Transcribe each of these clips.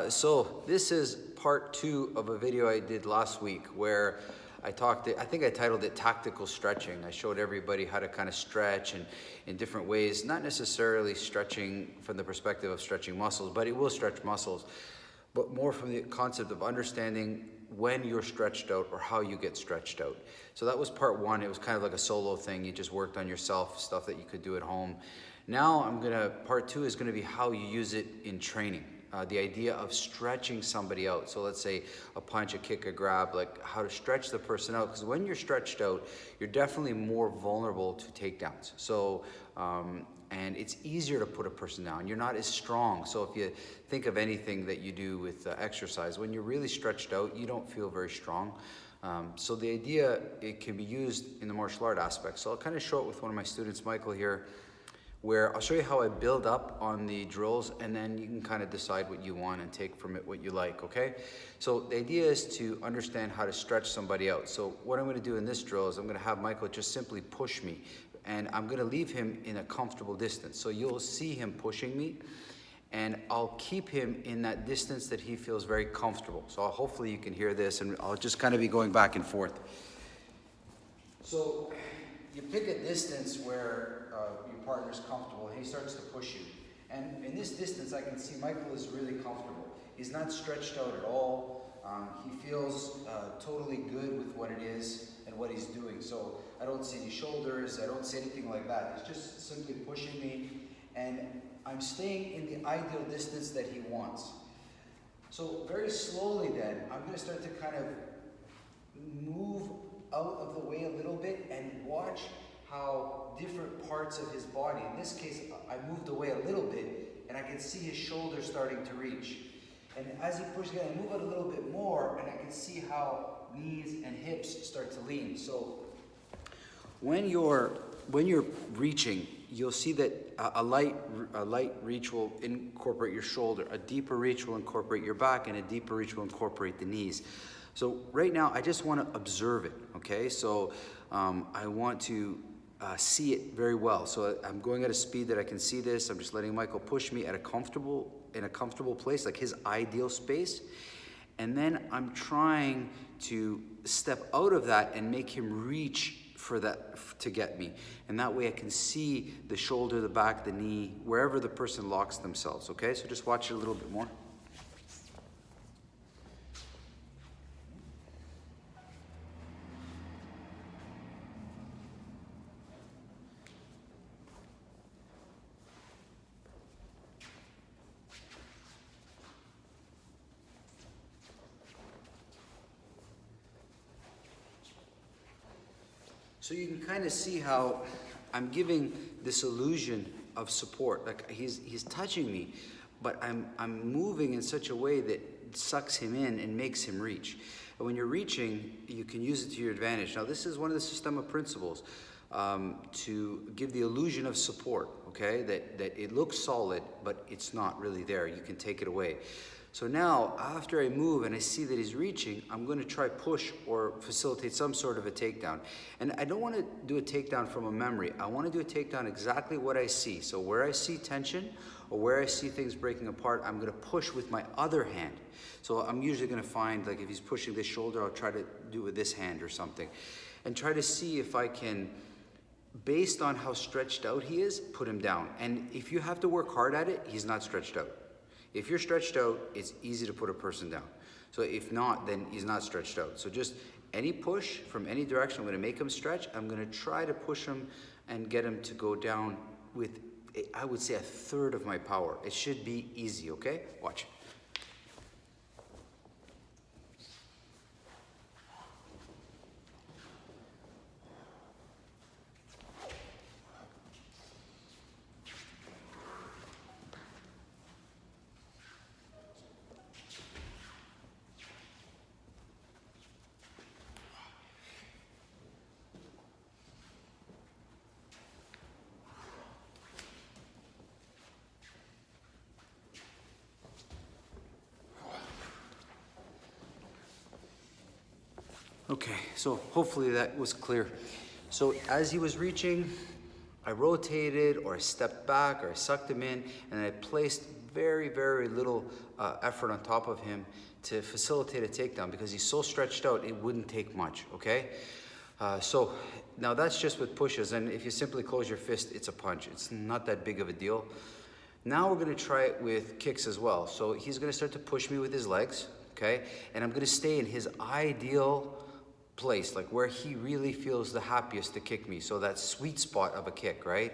So this is part 2 of a video I did last week where I think I titled it Tactical Stretching. I showed everybody how to kind of stretch and in different ways, not necessarily stretching from the perspective of stretching muscles, but it will stretch muscles, but more from the concept of understanding when you're stretched out or how you get stretched out. So that was part 1. It was kind of like a solo thing. You just worked on yourself, stuff that you could do at home. Now part 2 is gonna be how you use it in training. The idea of stretching somebody out. So let's say a punch, a kick, a grab, like how to stretch the person out. Because when you're stretched out, you're definitely more vulnerable to takedowns. So, and it's easier to put a person down. You're not as strong. So if you think of anything that you do with exercise, when you're really stretched out, you don't feel very strong. So the idea, it can be used in the martial art aspect. So I'll kind of show it with one of my students, Michael here, where I'll show you how I build up on the drills, and then you can kind of decide what you want and take from it what you like, okay? So the idea is to understand how to stretch somebody out. So what I'm gonna do in this drill is I'm gonna have Michael just simply push me, and I'm gonna leave him in a comfortable distance. So you'll see him pushing me, and I'll keep him in that distance that he feels very comfortable. So hopefully you can hear this, and I'll just kind of be going back and forth. So you pick a distance where your partner's comfortable, and he starts to push you. And in this distance, I can see Michael is really comfortable. He's not stretched out at all. He feels totally good with what it is and what he's doing. So I don't see any shoulders, I don't see anything like that. He's just simply pushing me, and I'm staying in the ideal distance that he wants. So very slowly then, I'm gonna start to kind of move out of the way a little bit and watch how different parts of his body, in this case, I moved away a little bit and I can see his shoulder starting to reach. And as he pushes again, I move out a little bit more and I can see how knees and hips start to lean. So when you're reaching, you'll see that a light reach will incorporate your shoulder, a deeper reach will incorporate your back, and a deeper reach will incorporate the knees. So right now, I just want to observe it, okay? So I want to see it very well. So I'm going at a speed that I can see this. I'm just letting Michael push me in a comfortable place, like his ideal space. And then I'm trying to step out of that and make him reach for that to get me. And that way I can see the shoulder, the back, the knee, wherever the person locks themselves, okay? So just watch it a little bit more. So you can kind of see how I'm giving this illusion of support. Like he's touching me, but I'm moving in such a way that sucks him in and makes him reach. And when you're reaching, you can use it to your advantage. Now this is one of the Systema principles, to give the illusion of support, okay? That it looks solid, but it's not really there. You can take it away. So now, after I move and I see that he's reaching, I'm going to try push or facilitate some sort of a takedown. And I don't want to do a takedown from a memory. I want to do a takedown exactly what I see. So where I see tension or where I see things breaking apart, I'm going to push with my other hand. So I'm usually going to find, like if he's pushing this shoulder, I'll try to do it with this hand or something. And try to see if I can, based on how stretched out he is, put him down. And if you have to work hard at it, he's not stretched out. If you're stretched out, it's easy to put a person down. So if not, then he's not stretched out. So just any push from any direction, I'm gonna make him stretch. I'm gonna try to push him and get him to go down with, I would say, 1/3 of my power. It should be easy, okay? Watch. Okay, so hopefully that was clear. So as he was reaching, I rotated or I stepped back or I sucked him in, and I placed very, very little effort on top of him to facilitate a takedown because he's so stretched out, it wouldn't take much, okay? So now that's just with pushes, and if you simply close your fist, it's a punch. It's not that big of a deal. Now we're gonna try it with kicks as well. So he's gonna start to push me with his legs, okay? And I'm gonna stay in his ideal place, like where he really feels the happiest to kick me. So that sweet spot of a kick, right?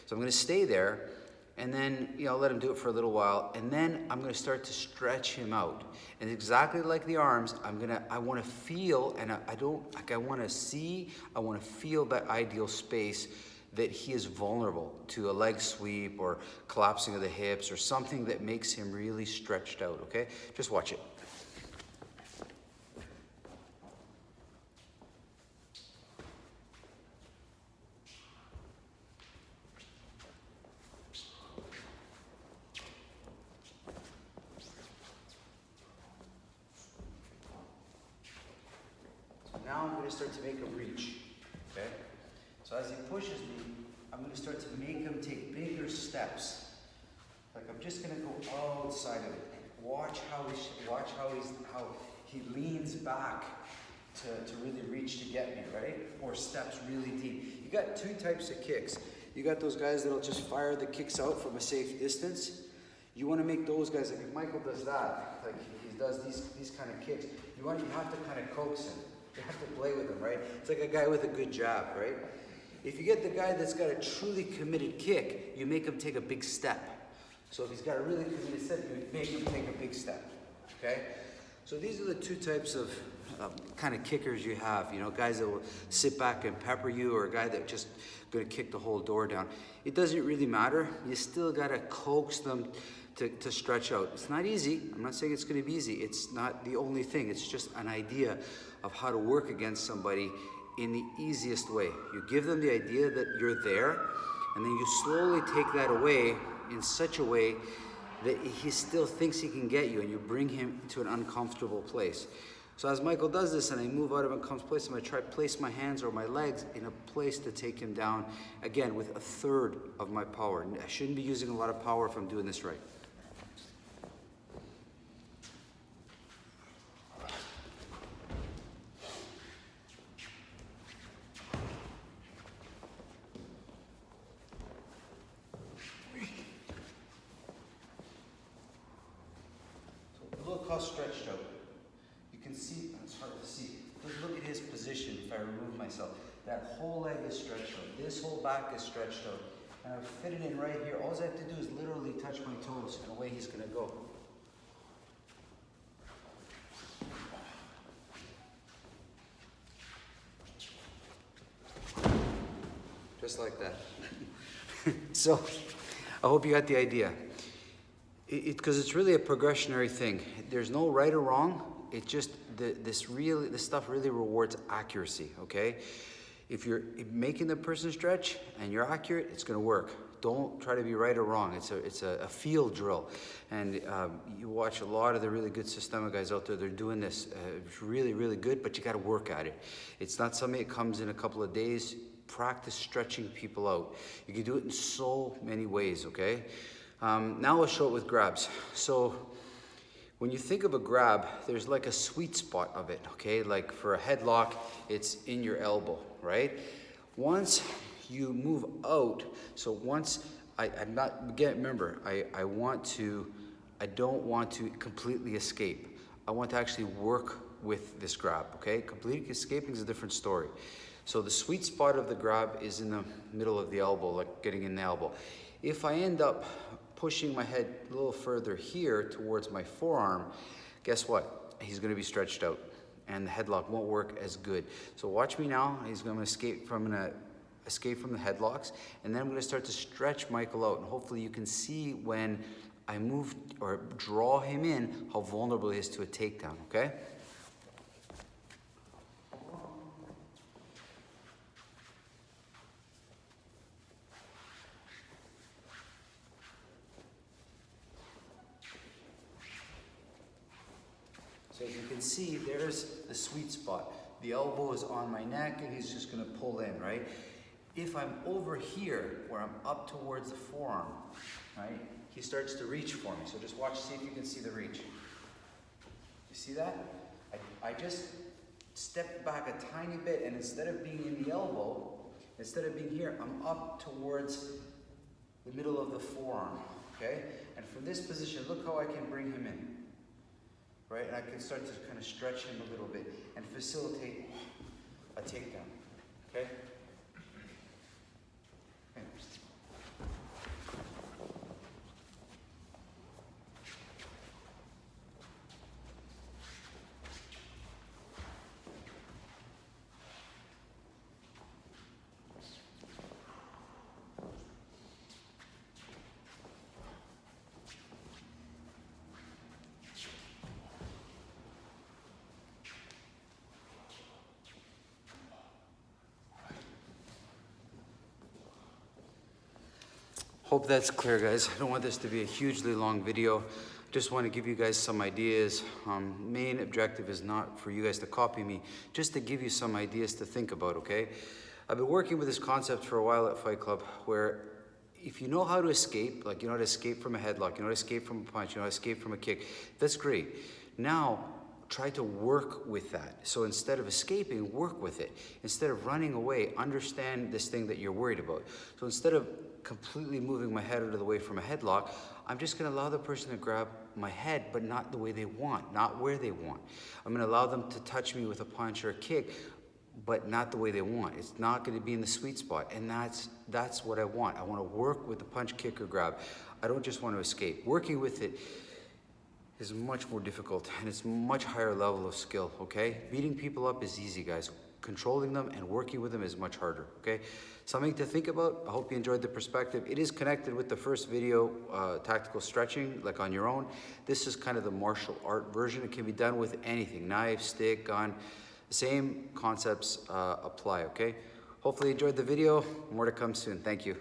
So I'm gonna stay there, and then, let him do it for a little while, and then I'm gonna start to stretch him out. And exactly like the arms, I wanna feel, and I wanna feel that ideal space that he is vulnerable to a leg sweep or collapsing of the hips or something that makes him really stretched out, okay? Just watch it. Now I'm going to start to make a reach, okay? So as he pushes me, I'm going to start to make him take bigger steps. Like I'm just going to go outside of it. Watch how he leans back to really reach to get me, right? Or steps really deep. You got two types of kicks. You got those guys that'll just fire the kicks out from a safe distance. You want to make those guys, like if Michael does that, like he does these kind of kicks, you have to kind of coax him. You have to play with him, right? It's like a guy with a good jab, right? If you get the guy that's got a truly committed kick, you make him take a big step. So if he's got a really committed step, you make him take a big step, okay? So these are the two types of kind of kickers you have, guys that will sit back and pepper you, or a guy that just gonna kick the whole door down. It doesn't really matter. You still gotta coax them to stretch out. It's not easy. I'm not saying it's gonna be easy. It's not the only thing. It's just an idea of how to work against somebody in the easiest way. You give them the idea that you're there, and then you slowly take that away in such a way that he still thinks he can get you, and you bring him to an uncomfortable place. So as Michael does this and I move out of an uncomfortable place, I'm gonna try to place my hands or my legs in a place to take him down, again, with a third of my power. I shouldn't be using a lot of power if I'm doing this right. Look how stretched out. You can see, it's hard to see. Just look at his position if I remove myself. That whole leg is stretched out. This whole back is stretched out. And I've fit it in right here. All I have to do is literally touch my toes, and away he's gonna go. Just like that. So, I hope you got the idea. Because it's really a progressionary thing. There's no right or wrong. It just, this stuff really rewards accuracy, okay? If you're making the person stretch and you're accurate, it's gonna work. Don't try to be right or wrong. It's a field drill. And you watch a lot of the really good Systema guys out there, they're doing this. It's really, really good, but you gotta work at it. It's not something that comes in a couple of days. Practice stretching people out. You can do it in so many ways, okay? Now I'll show it with grabs. So when you think of a grab, there's like a sweet spot of it, okay? Like for a headlock, it's in your elbow, right? Once you move out, so once remember, I don't want to completely escape. I want to actually work with this grab, okay? Completely escaping is a different story. So the sweet spot of the grab is in the middle of the elbow, like getting in the elbow. If I end up pushing my head a little further here towards my forearm, guess what? He's gonna be stretched out and the headlock won't work as good. So watch me now. He's gonna escape from the headlocks, and then I'm gonna start to stretch Michael out, and hopefully you can see when I move or draw him in, how vulnerable he is to a takedown, okay? So as you can see, there's the sweet spot. The elbow is on my neck and he's just gonna pull in, right? If I'm over here, where I'm up towards the forearm, right? he starts to reach for me. So just watch, see if you can see the reach. You see that? I just stepped back a tiny bit, and instead of being in the elbow, instead of being here, I'm up towards the middle of the forearm, okay? And from this position, look how I can bring him in, right? And I can start to kind of stretch him a little bit and facilitate a takedown, okay? Hope that's clear, guys. I don't want this to be a hugely long video. Just want to give you guys some ideas. Main objective is not for you guys to copy me, just to give you some ideas to think about, okay? I've been working with this concept for a while at Fight Club, where if you know how to escape, like you know how to escape from a headlock, you know how to escape from a punch, you know how to escape from a kick, that's great. Now, try to work with that. So instead of escaping, work with it. Instead of running away, understand this thing that you're worried about. So instead of completely moving my head out of the way from a headlock, I'm just gonna allow the person to grab my head, but not the way they want, not where they want. I'm gonna allow them to touch me with a punch or a kick, but not the way they want. It's not gonna be in the sweet spot, and that's what I want. I wanna work with the punch, kick, or grab. I don't just want to escape. Working with it is much more difficult, and it's much higher level of skill, okay? Beating people up is easy, guys. Controlling them and working with them is much harder, okay? Something to think about. I hope you enjoyed the perspective. It is connected with the first video, tactical stretching, like on your own. This is kind of the martial art version. It can be done with anything, knife, stick, gun. The same concepts apply, okay? Hopefully you enjoyed the video. More to come soon. Thank you.